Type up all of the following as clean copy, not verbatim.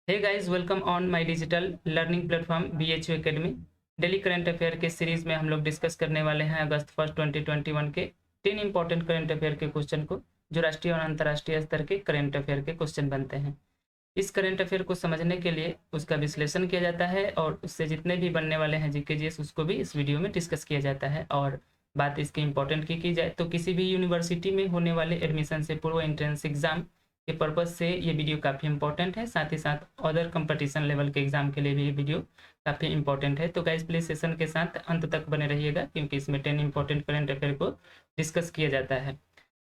Hey guys, welcome on my digital learning platform BHU academy. Daily current affair के series में हम लोग discuss करने वाले हैं अगस्त 1 2021 के 10 इंपॉर्टेंट करंट अफेयर के क्वेश्चन को, जो राष्ट्रीय और अंतर्राष्ट्रीय स्तर के करंट अफेयर के क्वेश्चन बनते हैं। इस करंट अफेयर को समझने के लिए उसका विश्लेषण किया जाता है और उससे जितने भी बनने वाले हैं जीके जीएस उसको भी इस वीडियो में डिस्कस किया जाता है। और बात इसकी इंपॉर्टेंट की जाए तो किसी भी यूनिवर्सिटी में होने वाले एडमिशन से पूर्व एंट्रेंस एग्जाम के पर्पज से ये वीडियो काफ़ी इंपॉर्टेंट है। साथ ही साथ अदर कंपटीशन लेवल के एग्जाम के लिए भी ये वीडियो काफ़ी इंपॉर्टेंट है। तो गाइस प्लीज सेशन के साथ अंत तक बने रहिएगा, क्योंकि इसमें 10 इंपॉर्टेंट करंट अफेयर को डिस्कस किया जाता है।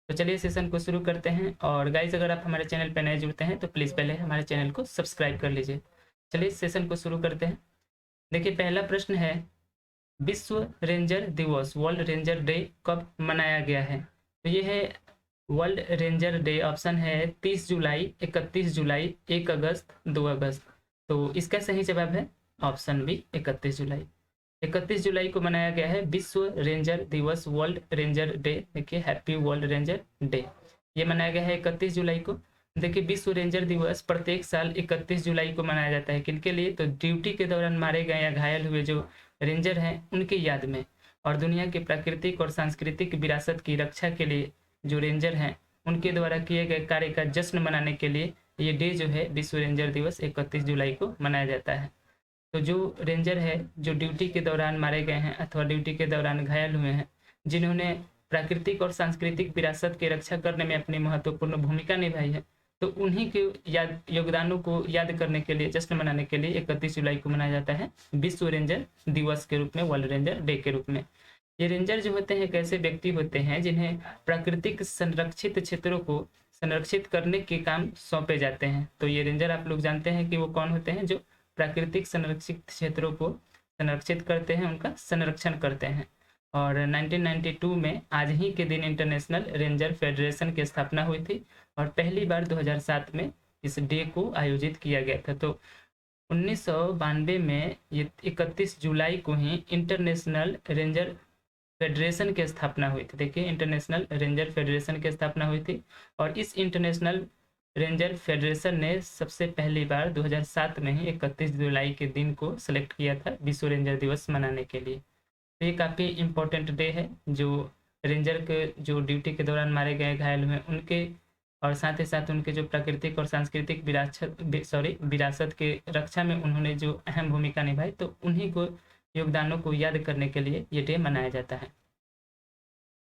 तो चलिए सेशन को शुरू करते हैं। और गाइस, अगर आप हमारे चैनल पर नए जुड़ते हैं तो प्लीज़ पहले हमारे चैनल को सब्सक्राइब कर लीजिए। चलिए सेशन को शुरू करते हैं। देखिए, पहला प्रश्न है, विश्व रेंजर दिवस वर्ल्ड रेंजर डे कब मनाया गया है? तो ये है वर्ल्ड रेंजर डे। ऑप्शन है 30 जुलाई, 31 जुलाई, 1 अगस्त, 2 अगस्त। तो इसका सही जवाब है ऑप्शन बी, 31 जुलाई। 31 जुलाई को मनाया गया है विश्व रेंजर दिवस वर्ल्ड रेंजर डे। देखिए, हैप्पी वर्ल्ड रेंजर डे ये मनाया गया है 31 जुलाई को। देखिए, विश्व रेंजर दिवस प्रत्येक साल 31 जुलाई को मनाया जाता है। किनके लिए? तो ड्यूटी के दौरान मारे गए या घायल हुए जो रेंजर हैं उनकी याद में, और दुनिया के प्राकृतिक और सांस्कृतिक विरासत की रक्षा के लिए जो रेंजर हैं उनके द्वारा किए गए कार्य का जश्न मनाने के लिए ये डे जो है विश्व रेंजर दिवस 31 जुलाई को मनाया जाता है। तो जो रेंजर है जो ड्यूटी के दौरान मारे गए हैं अथवा ड्यूटी के दौरान घायल हुए हैं, जिन्होंने प्राकृतिक और सांस्कृतिक विरासत की रक्षा करने में अपनी महत्वपूर्ण भूमिका निभाई है, तो उन्हीं के याद योगदानों को याद करने के लिए, जश्न मनाने के लिए 31 जुलाई को मनाया जाता है विश्व रेंजर दिवस के रूप में, वर्ल्ड रेंजर डे के रूप में। ये रेंजर जो होते हैं एक ऐसे व्यक्ति होते हैं जिन्हें प्राकृतिक संरक्षित क्षेत्रों को संरक्षित करने के काम सौंपे जाते हैं। तो ये रेंजर आप लोग जानते हैं कि वो कौन होते हैं, जो प्राकृतिक संरक्षित क्षेत्रों को संरक्षित करते हैं, उनका संरक्षण करते हैं। और 1992 में आज ही के दिन इंटरनेशनल रेंजर फेडरेशन की स्थापना हुई थी और पहली बार 2007 में इस डे को आयोजित किया गया था। तो 1992 में ये 31 जुलाई को ही इंटरनेशनल रेंजर फेडरेशन की स्थापना हुई थी। देखिए, इंटरनेशनल रेंजर फेडरेशन की स्थापना हुई थी और इस इंटरनेशनल रेंजर फेडरेशन ने सबसे पहली बार 2007 में ही 31 जुलाई के दिन को सेलेक्ट किया था विश्व रेंजर दिवस मनाने के लिए। तो ये काफ़ी इम्पोर्टेंट डे है, जो रेंजर के जो ड्यूटी के दौरान मारे गए घायल हुए उनके, और साथ ही साथ उनके जो प्राकृतिक और सांस्कृतिक विरासत के रक्षा में उन्होंने जो अहम भूमिका निभाई, तो उन्हीं को योगदानों को याद करने के लिए ये डे मनाया जाता है।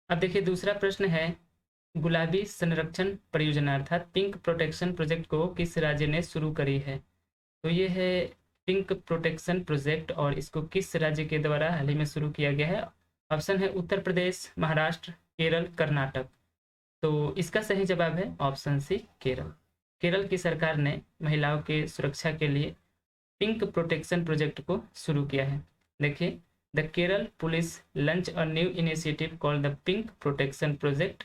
अब देखिए, दूसरा प्रश्न है, गुलाबी संरक्षण परियोजना अर्थात पिंक प्रोटेक्शन प्रोजेक्ट को किस राज्य ने शुरू करी है? तो ये है पिंक प्रोटेक्शन प्रोजेक्ट और इसको किस राज्य के द्वारा हाल ही में शुरू किया गया है? ऑप्शन है उत्तर प्रदेश, महाराष्ट्र, केरल, कर्नाटक। तो इसका सही जवाब है ऑप्शन सी, केरल। केरल की सरकार ने महिलाओं के सुरक्षा के लिए पिंक प्रोटेक्शन प्रोजेक्ट को शुरू किया है। देखिए, the Kerala police launch a new initiative called the pink protection project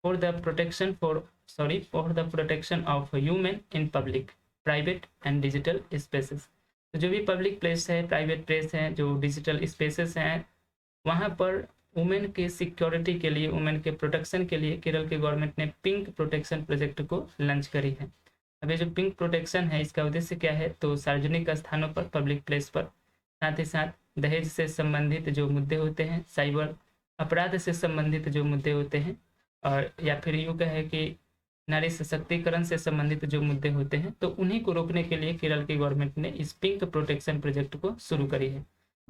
for the protection of human in public, private and digital spaces. तो जो भी पब्लिक प्लेस है, प्राइवेट प्लेस है, जो डिजिटल स्पेसेस हैं, वहाँ पर वुमेन के सिक्योरिटी के लिए, वुमेन के प्रोटेक्शन के लिए केरल के गवर्नमेंट ने पिंक प्रोटेक्शन प्रोजेक्ट को लॉन्च करी है। अब ये जो पिंक प्रोटेक्शन है इसका उद्देश्य क्या है? तो सार्वजनिक स्थानों पर, पब्लिक प्लेस पर, साथ ही साथ दहेज से संबंधित जो मुद्दे होते हैं, साइबर अपराध से संबंधित जो मुद्दे होते हैं, और या फिर यूँ कहे कि नारी सशक्तिकरण से संबंधित जो मुद्दे होते हैं, तो उन्हीं को रोकने के लिए केरल की गवर्नमेंट ने इस पिंक प्रोटेक्शन प्रोजेक्ट को शुरू करी है।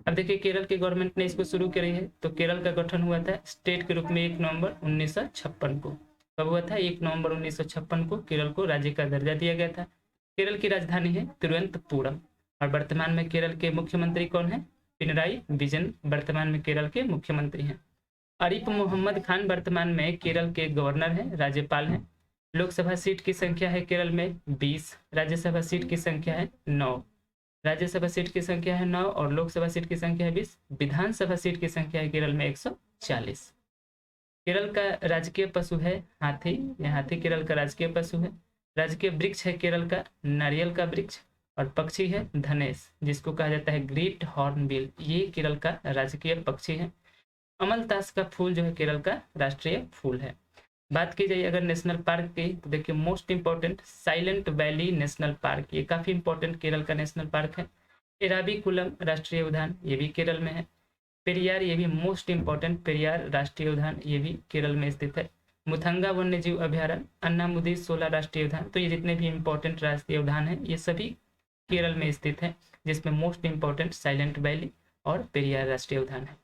अब देखिए, केरल की गवर्नमेंट ने इसको शुरू करी है तो केरल का गठन हुआ था स्टेट के रूप में 1 नवंबर 1956 को। कब हुआ था? 1 नवंबर 1956 को केरल को राज्य का दर्जा दिया गया था। केरल की राजधानी है तिरुवनंतपुरम और वर्तमान में केरल के मुख्यमंत्री कौन है? पिनराई विजयन वर्तमान में केरल के मुख्यमंत्री हैं। आरिफ मोहम्मद खान वर्तमान में केरल के गवर्नर हैं, राज्यपाल हैं। लोकसभा सीट की संख्या है केरल में 20, राज्यसभा सीट की संख्या है 9। राज्यसभा सीट की संख्या है 9 और लोकसभा सीट की संख्या है 20। विधानसभा सीट की संख्या है केरल में 140। केरल का राजकीय पशु है हाथी। यह हाथी केरल का राजकीय पशु है। राजकीय वृक्ष है केरल का नारियल का वृक्ष, और पक्षी है धनेश, जिसको कहा जाता है ग्रेट हॉर्नबिल। ये केरल का राजकीय पक्षी है। अमलतास का फूल जो है केरल का राष्ट्रीय फूल है। बात की जाए अगर नेशनल पार्क की, तो देखिए most important silent valley national park, ये काफी इंपॉर्टेंट केरल का नेशनल पार्क है। एराविकुलम राष्ट्रीय उद्यान, ये भी केरल में है। पेरियार, ये भी मोस्ट इंपॉर्टेंट पेरियार राष्ट्रीय उद्यान, ये भी केरल में स्थित है। मुथंगा वन्य जीव अभ्यारण्य, अन्नामुदी शोला राष्ट्रीय उद्यान, तो ये जितने भी इंपॉर्टेंट राष्ट्रीय उद्यान है ये सभी केरल में स्थित है, जिसमें मोस्ट इंपॉर्टेंट साइलेंट वैली और पेरियार राष्ट्रीय उद्यान है।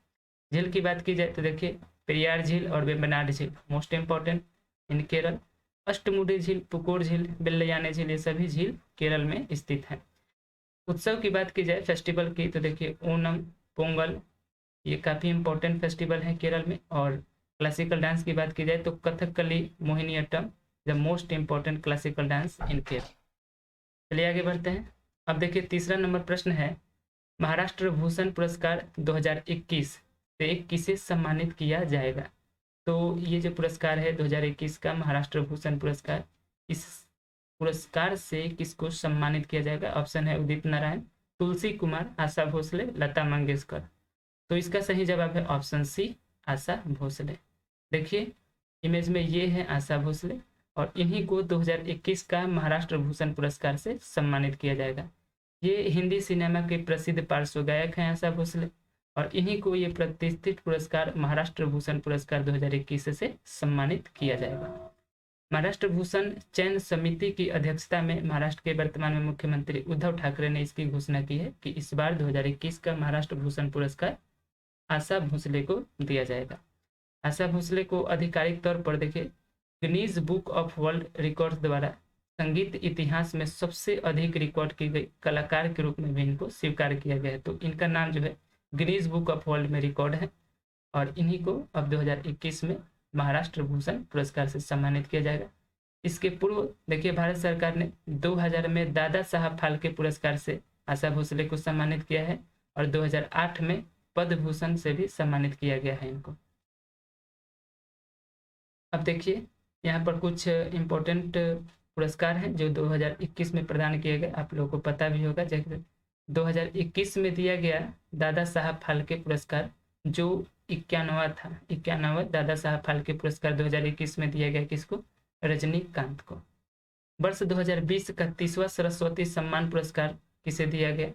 झील की बात की जाए तो देखिए पेरियार झील और वेम्बनाड झील most important in Kerala. Ashtamudi झील, पुकोर झील, बेल्लयाने झील, ये सभी झील केरल में स्थित हैं। उत्सव की बात की जाए फेस्टिवल की, तो देखिए ओणम, पोंगल, ये काफ़ी इंपॉर्टेंट फेस्टिवल है केरल में। और क्लासिकल डांस की बात की जाए तो Kathakali, Mohiniyattam, the most important classical dance इन केरल। चलिए आगे बढ़ते हैं। अब देखिए तीसरा नंबर प्रश्न है, महाराष्ट्र भूषण पुरस्कार 2021 से किसे सम्मानित किया जाएगा। तो ये जो पुरस्कार है 2021 का महाराष्ट्र भूषण पुरस्कार, इस पुरस्कार से किसको सम्मानित किया जाएगा। ऑप्शन है उदित नारायण, तुलसी कुमार, आशा भोसले, लता मंगेशकर। तो इसका सही जवाब है ऑप्शन सी, आशा भोसले। देखिए इमेज में ये है आशा भोसले और इन्हीं को 2021 का महाराष्ट्र भूषण पुरस्कार से सम्मानित किया जाएगा। ये हिंदी सिनेमा के प्रसिद्ध पार्श्व गायक हैं आशा भोसले और इन्हीं को ये प्रतिष्ठित पुरस्कार महाराष्ट्र भूषण पुरस्कार 2021 से सम्मानित किया जाएगा। महाराष्ट्र भूषण चयन समिति की अध्यक्षता में महाराष्ट्र के वर्तमान में मुख्यमंत्री उद्धव ठाकरे ने इसकी घोषणा की है कि इस बार 2021 का महाराष्ट्र भूषण पुरस्कार आशा भोसले को दिया जाएगा। आशा भोसले को आधिकारिक तौर पर देखिए Guinness book of world records द्वारा संगीत इतिहास में सबसे अधिक रिकॉर्ड की गई कलाकार के रूप में भी इनको स्वीकार किया गया है। तो इनका नाम जो है गिनीज बुक ऑफ वर्ल्ड में रिकॉर्ड है और इन्हीं को अब 2021 में महाराष्ट्र भूषण पुरस्कार से सम्मानित किया जाएगा। इसके पूर्व देखिए भारत सरकार ने 2000 में दादा साहब फाल्के पुरस्कार से आशा भोसले को सम्मानित किया है और 2008 में पद्म भूषण से भी सम्मानित किया गया है इनको। अब देखिए यहाँ पर कुछ इम्पोर्टेंट पुरस्कार हैं जो 2021 में प्रदान किए गए, आप लोगों को पता भी होगा। जैसे 2021 में दिया गया दादा साहब फाल्के पुरस्कार जो 91वां था, 91वां दादा साहब फाल्के पुरस्कार 2021 में दिया गया किसको, रजनीकांत को। वर्ष 2020 का 30वां सरस्वती सम्मान पुरस्कार किसे दिया गया,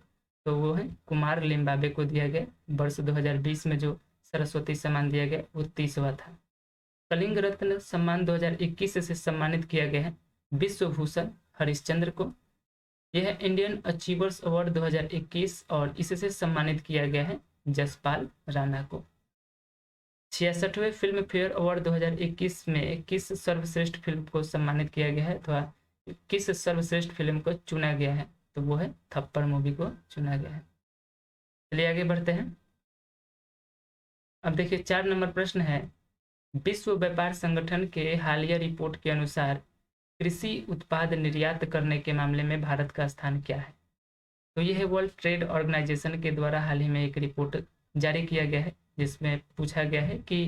तो वो है कुमार लिम्बाबे को दिया गया। वर्ष 2020 में जो सरस्वती सम्मान दिया गया वो 30वां था। कलिंग रत्न सम्मान 2021 से सम्मानित किया गया है विश्व भूषण हरिश्चंद्र को। यह है इंडियन अचीवर्स अवार्ड 2021 और इससे सम्मानित किया गया है जसपाल राणा को। 66वें फिल्म फेयर अवार्ड 2021 में किस सर्वश्रेष्ठ फिल्म को सम्मानित किया गया है अथवा किस सर्वश्रेष्ठ फिल्म को चुना गया है, तो वो है थप्पड़ मूवी को चुना गया है। चलिए आगे बढ़ते हैं। अब देखिए 4 नंबर प्रश्न है, विश्व व्यापार संगठन के हालिया रिपोर्ट के अनुसार कृषि उत्पाद निर्यात करने के मामले में भारत का स्थान क्या है। तो यह है वर्ल्ड ट्रेड ऑर्गेनाइजेशन के द्वारा हाल ही में एक रिपोर्ट जारी किया गया है जिसमें पूछा गया है कि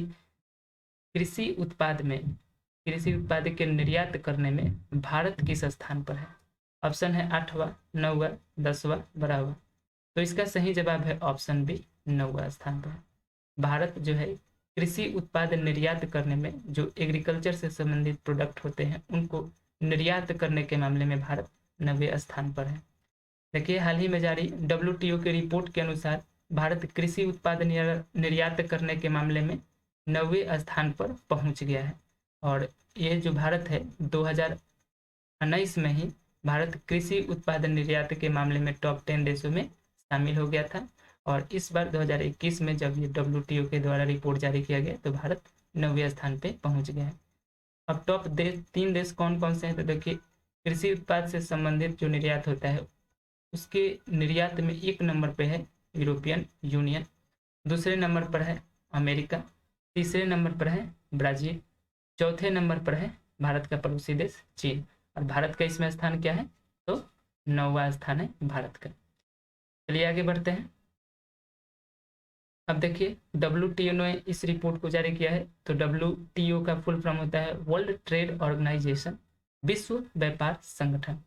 कृषि उत्पाद के निर्यात करने में भारत किस स्थान पर है। ऑप्शन है 8वां, 9वां, 10वां, 12वां। तो इसका सही जवाब है ऑप्शन बी, 9वां स्थान पर है। भारत जो है कृषि उत्पाद निर्यात करने में जो एग्रीकल्चर से संबंधित प्रोडक्ट होते हैं उनको निर्यात करने के मामले में भारत 9वें स्थान पर है। देखिए हाल ही में जारी WTO की रिपोर्ट के अनुसार भारत कृषि उत्पाद निर्यात करने के मामले में 9वें स्थान पर पहुंच गया है और ये जो भारत है 2019 में ही भारत कृषि उत्पाद निर्यात के मामले में टॉप 10 देशों में शामिल हो गया था और इस बार 2021 में जब ये WTO के द्वारा रिपोर्ट जारी किया गया तो भारत 9वें स्थान पे पहुंच गया है। अब टॉप 3 देश कौन कौन से हैं, तो देखिए कृषि उत्पाद से संबंधित जो निर्यात होता है उसके निर्यात में 1 नंबर पे है यूरोपियन यूनियन, दूसरे नंबर पर है अमेरिका, तीसरे नंबर पर है ब्राज़ील, चौथे नंबर पर है भारत का पड़ोसी देश चीन और भारत का इसमें स्थान क्या है, तो 9वां स्थान है भारत का। चलिए आगे बढ़ते हैं। अब देखिए WTO ने इस रिपोर्ट को जारी किया है, तो WTO का फुल फॉर्म होता है वर्ल्ड ट्रेड ऑर्गेनाइजेशन, विश्व व्यापार संगठन।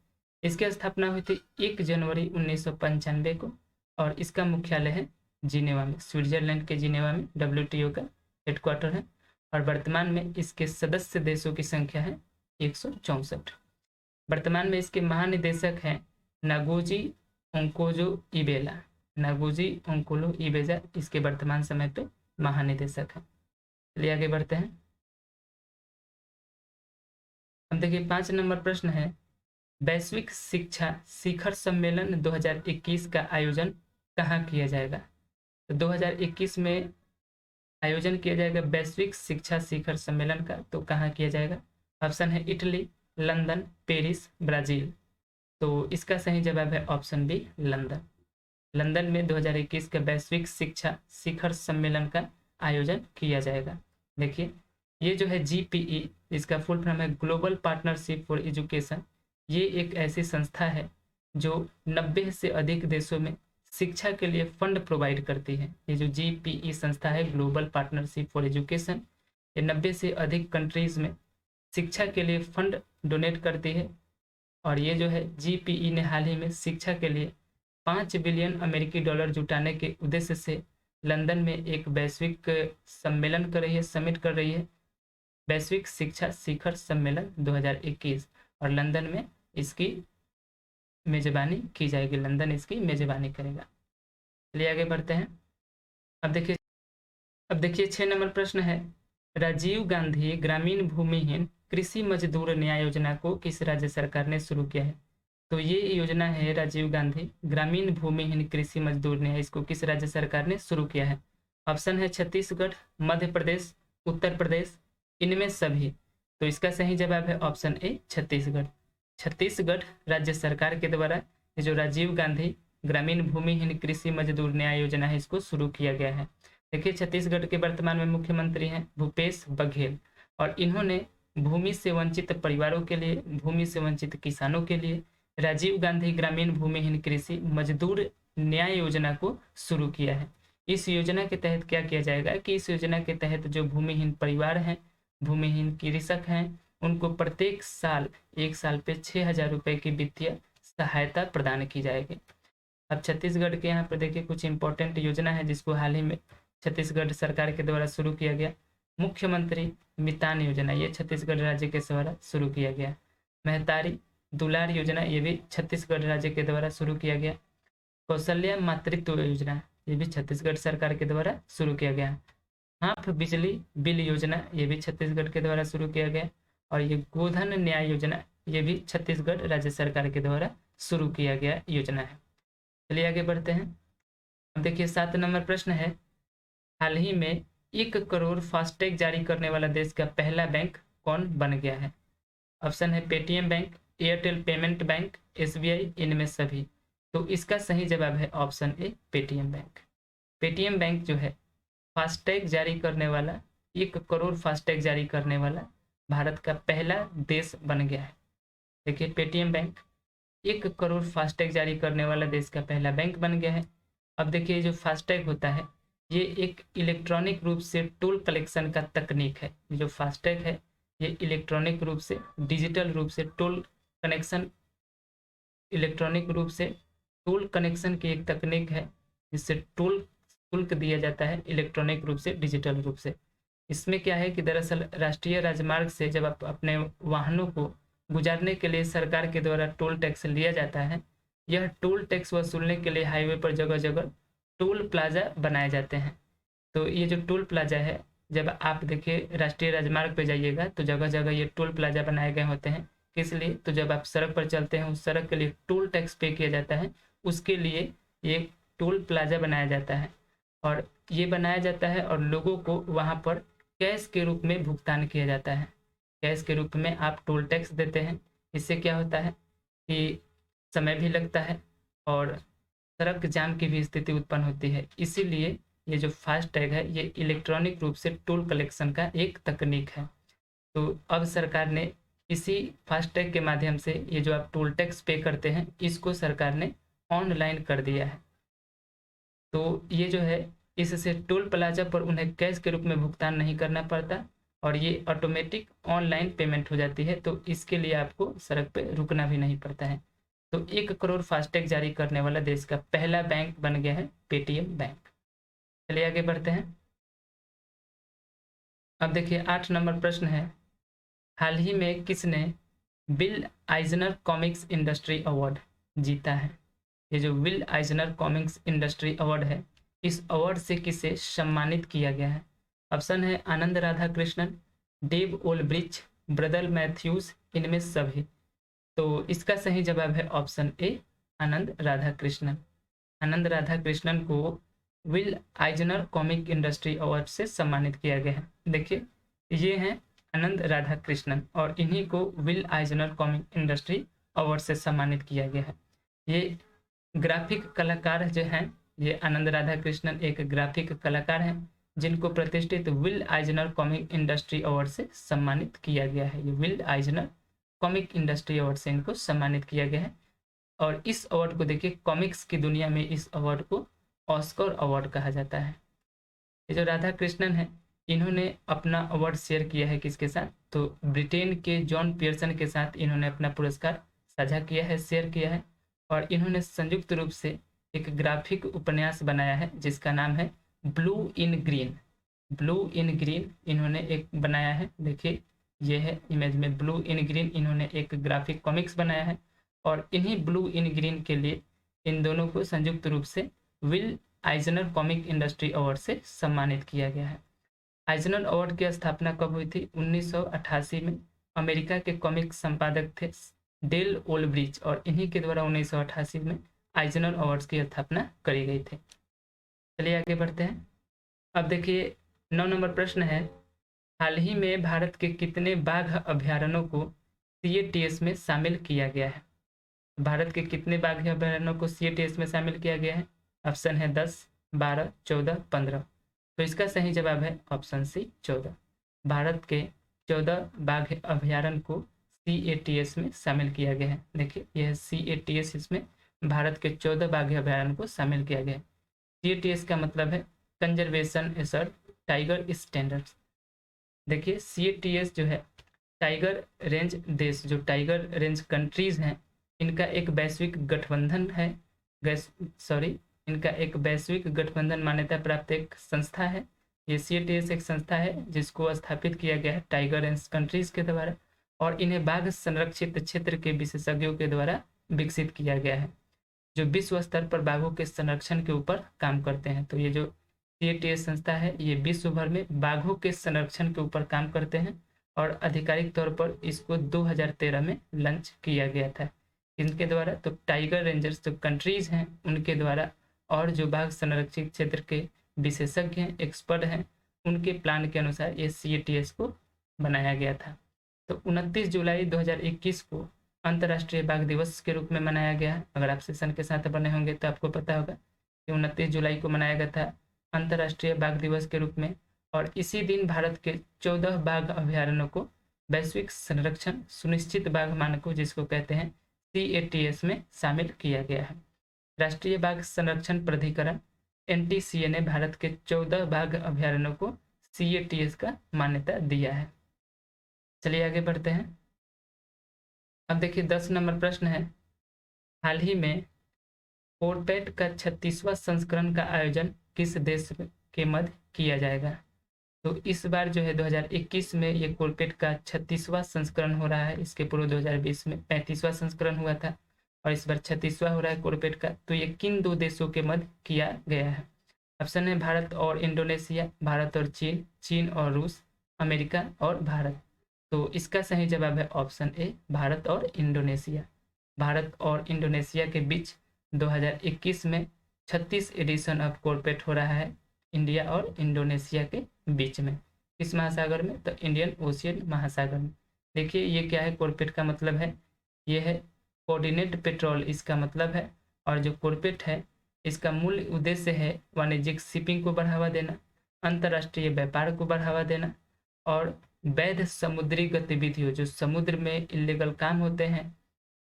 इसकी स्थापना हुई थी 1 जनवरी 1995 को और इसका मुख्यालय है जिनेवा में, स्विट्जरलैंड के जिनेवा में WTO का हेडक्वार्टर है और वर्तमान में इसके सदस्य देशों की संख्या है 164। वर्तमान में इसके महानिदेशक हैं नागोजी ओंकोजो इबेला। नागोजी ओंकोलो इबेजा इसके वर्तमान समय पे महानिदेशक हैं। चलिए आगे बढ़ते हैं। अब देखिए 5 नंबर प्रश्न है, वैश्विक शिक्षा शिखर सम्मेलन 2021 का आयोजन कहाँ किया जाएगा? तो 2021 में आयोजन किया जाएगा वैश्विक शिक्षा शिखर सम्मेलन का, तो कहाँ किया जाएगा? ऑप्शन है इटली, लंदन, पेरिस, ब्राजील। तो इसका सही जवाब है ऑप्शन बी, लंदन। लंदन में 2021 का वैश्विक शिक्षा शिखर सम्मेलन का आयोजन किया जाएगा। देखिए ये जो है GPE, इसका फुल फॉर्म है ग्लोबल पार्टनरशिप फॉर एजुकेशन। ये एक ऐसी संस्था है जो 90 से अधिक देशों में शिक्षा के लिए फंड प्रोवाइड करती है। ये जो GPE संस्था है ग्लोबल पार्टनरशिप फॉर एजुकेशन, ये 90 से अधिक कंट्रीज में शिक्षा के लिए फंड डोनेट करती है। और ये जो है GPE ने हाल ही में शिक्षा के लिए 5 बिलियन अमेरिकी डॉलर जुटाने के उद्देश्य से लंदन में एक वैश्विक सम्मेलन कर रही है, समिट कर रही है, वैश्विक शिक्षा शिखर सम्मेलन 2021। और लंदन में इसकी मेजबानी की जाएगी, लंदन इसकी मेजबानी करेगा। चलिए आगे बढ़ते हैं। अब देखिए 6 नंबर प्रश्न है, राजीव गांधी ग्रामीण भूमिहीन कृषि मजदूर न्याय योजना को किस राज्य सरकार ने शुरू किया है? तो ये योजना है राजीव गांधी ग्रामीण भूमिहीन कृषि मजदूर न्याय, इसको किस राज्य सरकार ने शुरू किया है? ऑप्शन है छत्तीसगढ़, मध्य प्रदेश, उत्तर प्रदेश, इनमें सभी। तो इसका सही जवाब है ऑप्शन ए, छत्तीसगढ़। छत्तीसगढ़ राज्य सरकार के द्वारा ये जो राजीव गांधी ग्रामीण भूमिहीन कृषि मजदूर न्याय योजना है, इसको शुरू किया गया है। देखिए छत्तीसगढ़ के वर्तमान में मुख्यमंत्री हैं भूपेश बघेल, और इन्होंने भूमि से वंचित परिवारों के लिए, भूमि से वंचित किसानों के लिए राजीव गांधी ग्रामीण भूमिहीन कृषि मजदूर न्याय योजना को शुरू किया है। इस योजना के तहत क्या किया जाएगा कि इस योजना के तहत जो भूमिहीन परिवार हैं, भूमिहीन कृषक हैं, उनको प्रत्येक साल 1 साल पे 6,000 रुपए की वित्तीय सहायता प्रदान की जाएगी। अब छत्तीसगढ़ के यहाँ पर देखिए कुछ इंपॉर्टेंट योजना है जिसको हाल ही में छत्तीसगढ़ सरकार के द्वारा शुरू किया गया। मुख्यमंत्री मितान योजना, ये छत्तीसगढ़ राज्य के द्वारा शुरू किया गया। महतारी दुलार योजना, ये भी छत्तीसगढ़ राज्य के द्वारा शुरू किया गया। कौशल्या मातृत्व योजना, ये भी छत्तीसगढ़ सरकार के द्वारा शुरू किया गया। हाफ बिजली बिल योजना, ये भी छत्तीसगढ़ के द्वारा शुरू किया गया। और ये गोधन न्याय योजना, ये भी छत्तीसगढ़ राज्य सरकार के द्वारा शुरू किया गया योजना है। चलिए आगे बढ़ते हैं। अब देखिए 7 नंबर प्रश्न है, हाल ही में 1 करोड़ फास्टैग जारी करने वाला देश का पहला बैंक कौन बन गया है? ऑप्शन है Paytm bank, Airtel payment bank, SBI, इनमें सभी। तो इसका सही जवाब है ऑप्शन ए, पेटीएम बैंक। पेटीएम बैंक जो है फास्टैग जारी करने वाला, 1 करोड़ फास्टैग जारी करने वाला भारत का पहला देश बन गया है। देखिए पेटीएम बैंक 1 करोड़ फास्टैग जारी करने वाला देश का पहला बैंक बन गया है। अब देखिए जो फास्टैग होता है ये एक इलेक्ट्रॉनिक रूप से टोल कलेक्शन का तकनीक है। जो फास्टैग है ये इलेक्ट्रॉनिक रूप से, डिजिटल रूप से टोल कनेक्शन, इलेक्ट्रॉनिक रूप से टोल कनेक्शन की एक तकनीक है जिससे टोल शुल्क दिया जाता है इलेक्ट्रॉनिक रूप से, डिजिटल रूप से। इसमें क्या है कि दरअसल राष्ट्रीय राजमार्ग से जब आप अपने वाहनों को गुजारने के लिए सरकार के द्वारा टोल टैक्स लिया जाता है, यह टोल टैक्स वसूलने के लिए हाईवे पर जगह जगह टोल प्लाजा बनाए जाते हैं। तो ये जो टोल प्लाजा है, जब आप देखिए राष्ट्रीय राजमार्ग पे जाइएगा तो जगह जगह ये टोल प्लाजा बनाए गए होते हैं। किस लिए? तो जब आप सड़क पर चलते हैं उस सड़क के लिए टोल टैक्स पे किया जाता है, उसके लिए ये टोल प्लाजा बनाया जाता है। और ये बनाया जाता है और लोगों को वहाँ पर कैश के रूप में भुगतान किया जाता है। कैश के रूप में आप टोल टैक्स देते हैं। इससे क्या होता है कि समय भी लगता है और सड़क जाम की भी स्थिति उत्पन्न होती है। इसीलिए ये जो फास्टैग है ये इलेक्ट्रॉनिक रूप से टोल कलेक्शन का एक तकनीक है। तो अब सरकार ने इसी फास्टैग के माध्यम से ये जो आप टोल टैक्स पे करते हैं इसको सरकार ने ऑनलाइन कर दिया है। तो ये जो है इससे टोल प्लाजा पर उन्हें कैश के रूप में भुगतान नहीं करना पड़ता और ये ऑटोमेटिक ऑनलाइन पेमेंट हो जाती है। तो इसके लिए आपको सड़क पे रुकना भी नहीं पड़ता है। तो 1 करोड़ फास्टैग जारी करने वाला देश का पहला बैंक बन गया है पेटीएम बैंक। चलिए आगे बढ़ते हैं। अब देखिए 8 नंबर प्रश्न है, हाल ही में किसने बिल आइजनर कॉमिक्स इंडस्ट्री अवार्ड जीता है? ये जो विल आइजनर कॉमिक्स इंडस्ट्री अवार्ड है, इस अवार्ड से किसे सम्मानित किया गया है? ऑप्शन है Anand Radhakrishnan, Dave Olbrich, brother Matthews, इनमें सभी। तो इसका सही जवाब है option a, Anand Radhakrishnan. Anand Radhakrishnan को Will Eisner comic industry award से सम्मानित किया गया है। देखिए ये हैं आनंद राधा कृष्णन और इन्हीं को Will Eisner comic industry award से सम्मानित किया गया है। ये ग्राफिक कलाकार जो हैं, ये आनंद राधा कृष्णन एक ग्राफिक कलाकार हैं जिनको प्रतिष्ठित will Eisner comic industry award से सम्मानित किया गया है। ये will Eisner comic industry award से इनको सम्मानित किया गया है। और इस अवार्ड को देखिए, कॉमिक्स की दुनिया में इस अवार्ड को ऑस्कर अवार्ड कहा जाता है। ये जो राधा कृष्णन है, इन्होंने अपना अवार्ड शेयर किया है किसके साथ? तो ब्रिटेन के जॉन पियर्सन के साथ इन्होंने अपना पुरस्कार साझा किया है, शेयर किया है। और इन्होंने संयुक्त रूप से एक ग्राफिक उपन्यास बनाया है जिसका नाम है blue in green. Blue in green इन्होंने एक बनाया है। देखिए ये है इमेज में, ब्लू इन ग्रीन इन्होंने एक ग्राफिक कॉमिक्स बनाया है। और इन्हीं ब्लू इन ग्रीन के लिए इन दोनों को संयुक्त रूप से will Eisner comic industry award से सम्मानित किया गया है। आइजनर अवार्ड की स्थापना कब हुई थी? 1988 में। अमेरिका के कॉमिक संपादक थे डेल ओलब्रिच और इन्हीं के द्वारा 1988 में आइजनर अवार्ड्स की स्थापना करी गई थी। चलिए आगे बढ़ते हैं। अब देखिए 9 नंबर प्रश्न है, हाल ही में भारत के कितने बाघ अभयारण्यों को CATS में शामिल किया गया है? भारत के कितने बाघ अभयारण्यों को CATS में शामिल किया गया है? ऑप्शन है 10, 12, 14, 15। तो इसका सही जवाब है ऑप्शन सी, 14। भारत के 14 बाघ अभयारण्य को CATS में शामिल किया गया है। देखिए यह CATS, इसमें भारत के 14 बाघ अभयारण्य को शामिल किया गया है। CATS का मतलब है कंजर्वेशन एसर्ट टाइगर स्टैंडर्ड्स। देखिए CATS जो है टाइगर रेंज देश, जो टाइगर रेंज कंट्रीज हैं, इनका एक वैश्विक गठबंधन है। इनका एक वैश्विक गठबंधन मान्यता प्राप्त एक संस्था है। ये CATS एक संस्था है जिसको स्थापित किया गया है टाइगर रेंज कंट्रीज के द्वारा और इन्हें बाघ संरक्षित क्षेत्र के विशेषज्ञों के द्वारा विकसित किया गया है, जो विश्व स्तर पर बाघों के संरक्षण के ऊपर काम करते हैं। तो ये जो CATS संस्था है, ये विश्व भर में बाघों के संरक्षण के ऊपर काम करते हैं और आधिकारिक तौर पर इसको 2013 में लॉन्च किया गया था। इनके द्वारा तो टाइगर रेंजर्स जो कंट्रीज हैं उनके द्वारा और जो बाघ संरक्षित क्षेत्र के विशेषज्ञ हैं, एक्सपर्ट हैं, उनके प्लान के अनुसार ये CATS को बनाया गया था। तो 29 जुलाई 2021 को अंतर्राष्ट्रीय बाघ दिवस के रूप में मनाया गया है। अगर आप सेशन के साथ बने होंगे तो आपको पता होगा कि 29 जुलाई को मनाया गया था अंतर्राष्ट्रीय बाघ दिवस के रूप में। और इसी दिन भारत के 14 बाघ अभयारण्यों को वैश्विक संरक्षण सुनिश्चित बाघ मानकों, जिसको कहते हैं CATS में शामिल किया गया है। राष्ट्रीय बाघ संरक्षण प्राधिकरण NTCA ने भारत के 14 बाघ अभयारण्यों को CATS का मान्यता दिया है। चलिए आगे बढ़ते हैं। अब देखिए 10 नंबर प्रश्न है, हाल ही में कोरपेट का 36वां संस्करण का आयोजन किस देश के मध्य किया जाएगा? तो इस बार जो है 2021 में ये कोरपेट का 36वां संस्करण हो रहा है। इसके पूर्व 2020 में 35वां संस्करण हुआ था और इस बार 36वां हो रहा है कोरपेट का। तो ये किन 2 देशों के मध्य किया गया है? ऑप्शन है भारत और इंडोनेशिया, भारत और चीन, चीन और रूस, अमेरिका और भारत। तो इसका सही जवाब है ऑप्शन ए, भारत और इंडोनेशिया। भारत और इंडोनेशिया के बीच 2021 में 36 एडिशन ऑफ कोरपेट हो रहा है, इंडिया और इंडोनेशिया के बीच में। किस महासागर में? तो इंडियन ओशियन महासागर में। देखिए ये क्या है, कोरपेट का मतलब है, ये है कोऑर्डिनेट पेट्रोल इसका मतलब है। और जो कोरपेट है इसका मूल उद्देश्य है वाणिज्यिक शिपिंग को बढ़ावा देना, अंतर्राष्ट्रीय व्यापार को बढ़ावा देना और वैध समुद्री गतिविधियों, जो समुद्र में इलीगल काम होते हैं,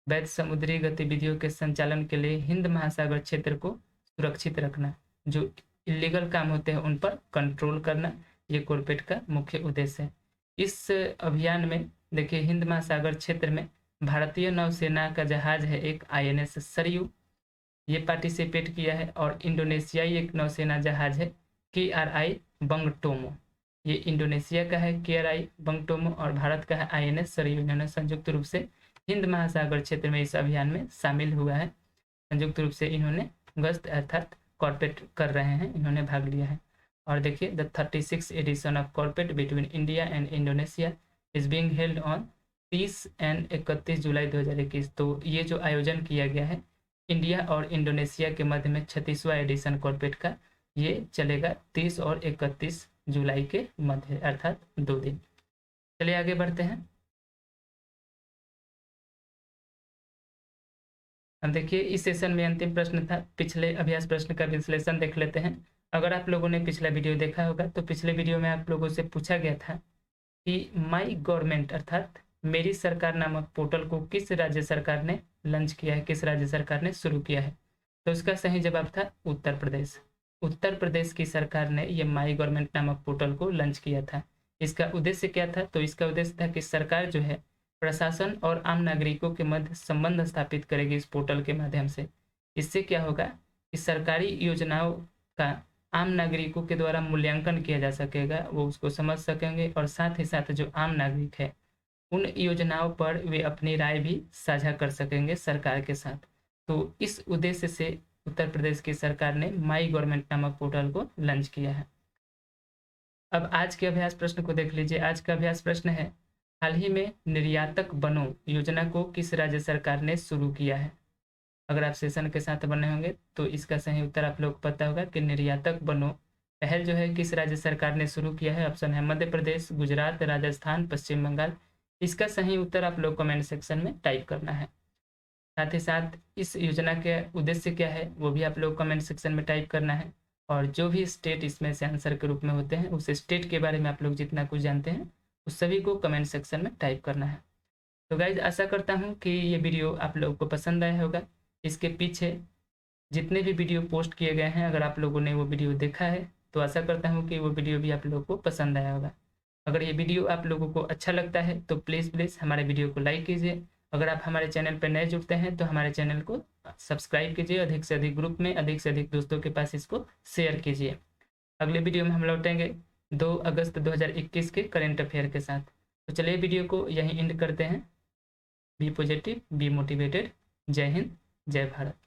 वैध समुद्री गतिविधियों के संचालन के लिए हिंद महासागर क्षेत्र को सुरक्षित रखना, जो इलीगल काम होते हैं उन पर कंट्रोल करना, ये कोरपेट का मुख्य उद्देश्य है। इस अभियान में देखिए हिंद महासागर क्षेत्र में भारतीय नौसेना का जहाज है एक INS सरयू, ये पार्टिसिपेट किया है। और इंडोनेशियाई एक नौसेना जहाज है KRI बंगटोमो, ये इंडोनेशिया का है KRI बंगटोमो और भारत का है INS सरयू। इन्होंने संयुक्त रूप से हिंद महासागर क्षेत्र में इस अभियान में शामिल हुआ है। संयुक्त रूप से इन्होंने गश्त अर्थात कॉर्पेट कर रहे हैं, इन्होंने भाग लिया है। और देखिए the 36 edition of CORPAT between India and Indonesia is being held on 30 और 31 जुलाई 2021। तो ये जो आयोजन किया गया है इंडिया और इंडोनेशिया के मध्य में 36वां एडिशन कॉर्पेट का, ये चलेगा 30 और 31 जुलाई के मध्य अर्थात 2 दिन। चलिए आगे बढ़ते हैं। अब देखिए इस सेशन में अंतिम प्रश्न था, पिछले अभ्यास प्रश्न का विश्लेषण देख लेते हैं। अगर आप लोगों ने पिछला वीडियो देखा होगा तो पिछले वीडियो में आप लोगों से पूछा गया था कि माई गवर्नमेंट अर्थात मेरी सरकार नामक पोर्टल को किस राज्य सरकार ने लॉन्च किया है, किस राज्य सरकार ने शुरू किया है। तो इसका सही जवाब था उत्तर प्रदेश। उत्तर प्रदेश की सरकार ने ये माई गवर्नमेंट नामक पोर्टल को लॉन्च किया था। इसका उद्देश्य क्या था, तो इसका उद्देश्य था कि सरकार जो है प्रशासन और आम नागरिकों के मध्य संबंध स्थापित करेगी इस पोर्टल के माध्यम से। इससे क्या होगा कि सरकारी योजनाओं का आम नागरिकों के द्वारा मूल्यांकन किया जा सकेगा, वो उसको समझ सकेंगे और साथ ही साथ जो आम नागरिक है उन योजनाओं पर वे अपनी राय भी साझा कर सकेंगे सरकार के साथ। तो इस उद्देश्य से उत्तर प्रदेश की सरकार ने माई गवर्नमेंट नामक पोर्टल को लॉन्च किया है। अब आज के अभ्यास प्रश्न को देख लीजिए। आज का अभ्यास प्रश्न है, हाल ही में निर्यातक बनो योजना को किस राज्य सरकार ने शुरू किया है। अगर आप सेशन के साथ बने होंगे तो इसका सही उत्तर आप लोग को पता होगा कि निर्यातक बनो पहल जो है किस राज्य सरकार ने शुरू किया है। ऑप्शन है मध्य प्रदेश, गुजरात, राजस्थान, पश्चिम बंगाल। इसका सही उत्तर आप लोग कमेंट सेक्शन में टाइप करना है। साथ ही साथ इस योजना के उद्देश्य क्या है वो भी आप लोग कमेंट सेक्शन में टाइप करना है। और जो भी स्टेट इसमें से आंसर के रूप में होते हैं उस स्टेट के बारे में आप लोग जितना कुछ जानते हैं उस सभी को कमेंट सेक्शन में टाइप करना है। तो गाइज आशा करता हूँ कि ये वीडियो आप लोगों को पसंद आया होगा। इसके पीछे जितने भी वीडियो पोस्ट किए गए हैं अगर आप लोगों ने वो वीडियो देखा है तो आशा करता हूँ कि वो वीडियो भी आप लोगों को पसंद आया होगा। अगर ये वीडियो आप लोगों को अच्छा लगता है तो प्लीज़ हमारे वीडियो को लाइक कीजिए। अगर आप हमारे चैनल पर नए जुड़ते हैं तो हमारे चैनल को सब्सक्राइब कीजिए, अधिक से अधिक ग्रुप में अधिक से अधिक दोस्तों के पास इसको शेयर कीजिए। अगले वीडियो में हम लौटेंगे 2 अगस्त 2021 के करेंट अफेयर के साथ। तो चलिए वीडियो को यहीं एंड करते हैं। Be positive, be motivated. जय हिंद, जय भारत।